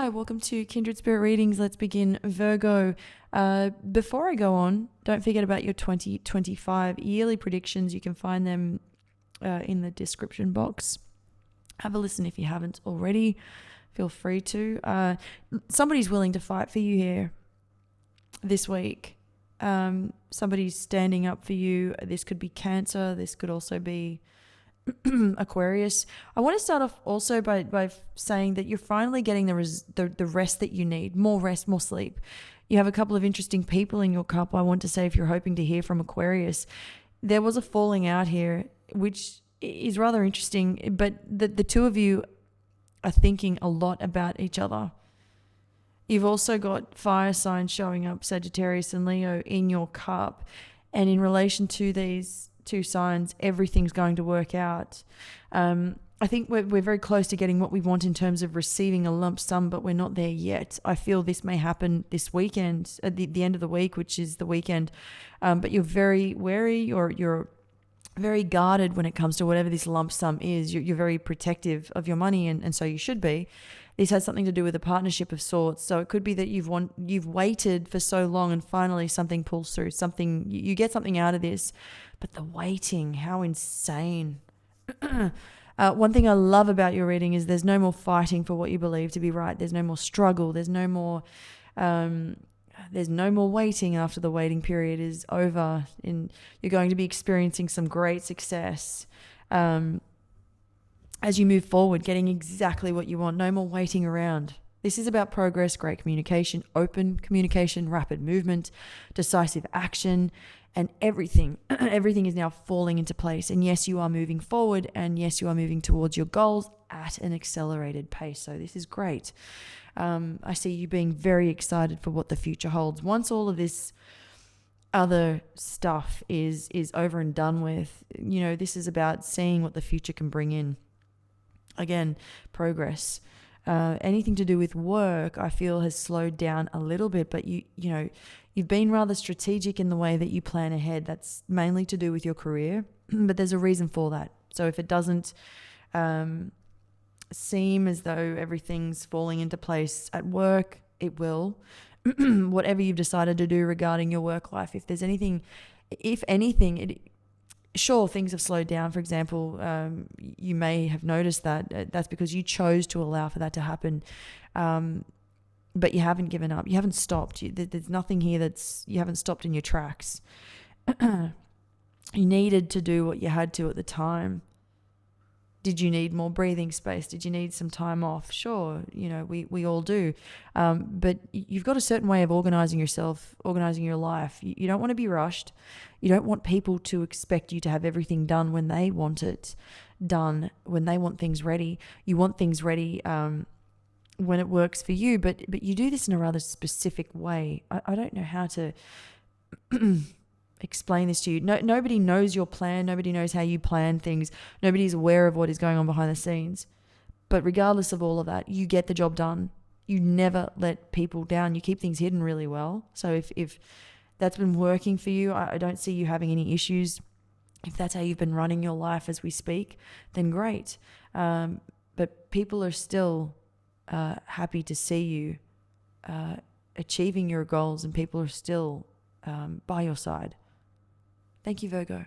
Hi, welcome to Kindred Spirit Readings. Let's begin, Virgo. Before I go on, don't forget about your 2025 yearly predictions. You can find them in the description box. Have a listen if you haven't already. Feel free to. Somebody's willing to fight for you here this week. Somebody's standing up for you. This could be Cancer. This could also be Aquarius. I want to start off also by saying that you're finally getting the rest that you need. More rest, more sleep. You have a couple of interesting people in your cup. I want to say, if you're hoping to hear from Aquarius, there was a falling out here, which is rather interesting, but the two of you are thinking a lot about each other. You've also got fire signs showing up, Sagittarius and Leo, in your cup. And in relation to these two signs, everything's going to work out. I think we're very close to getting what we want in terms of receiving a lump sum, but we're not there yet. I feel this may happen this weekend, at the end of the week, which is the weekend. But you're very wary, or you're very guarded when it comes to whatever this lump sum is. You're very protective of your money, and so you should be. This has something to do with a partnership of sorts. So it could be that you've waited for so long and finally something pulls through, you get something out of this. But the waiting, how insane. One thing I love about your reading is there's no more fighting for what you believe to be right. There's no more struggle. There's no more waiting after the waiting period is over. And you're going to be experiencing some great success as you move forward, getting exactly what you want. No more waiting around. This is about progress, great communication, open communication, rapid movement, decisive action, and everything is now falling into place. And yes, you are moving forward, and yes, you are moving towards your goals at an accelerated pace. So this is great. I see you being very excited for what the future holds. Once all of this other stuff is over and done with, this is about seeing what the future can bring in. Again, progress. Anything to do with work, I feel, has slowed down a little bit, but you've been rather strategic in the way that you plan ahead. That's mainly to do with your career, but there's a reason for that. So if it doesn't seem as though everything's falling into place at work, it will. Whatever you've decided to do regarding your work life, if anything, sure, things have slowed down. For example, you may have noticed that that's because you chose to allow for that to happen. But you haven't given up. You haven't stopped. There's nothing here you haven't stopped in your tracks. You needed to do what you had to at the time. Did you need more breathing space? Did you need some time off? Sure, we all do. But you've got a certain way of organizing yourself, organizing your life. You don't want to be rushed. You don't want people to expect you to have everything done when they want it done, when they want things ready. You want things ready when it works for you, but you do this in a rather specific way. I don't know how to explain this to you. Nobody knows your plan. Nobody knows how you plan things. Nobody's aware of what is going on behind the scenes. But regardless of all of that, you get the job done. You never let people down. You keep things hidden really well. So if that's been working for you, I don't see you having any issues. If that's how you've been running your life as we speak, then great. But people are still happy to see you achieving your goals, and people are still by your side. Thank you, Virgo.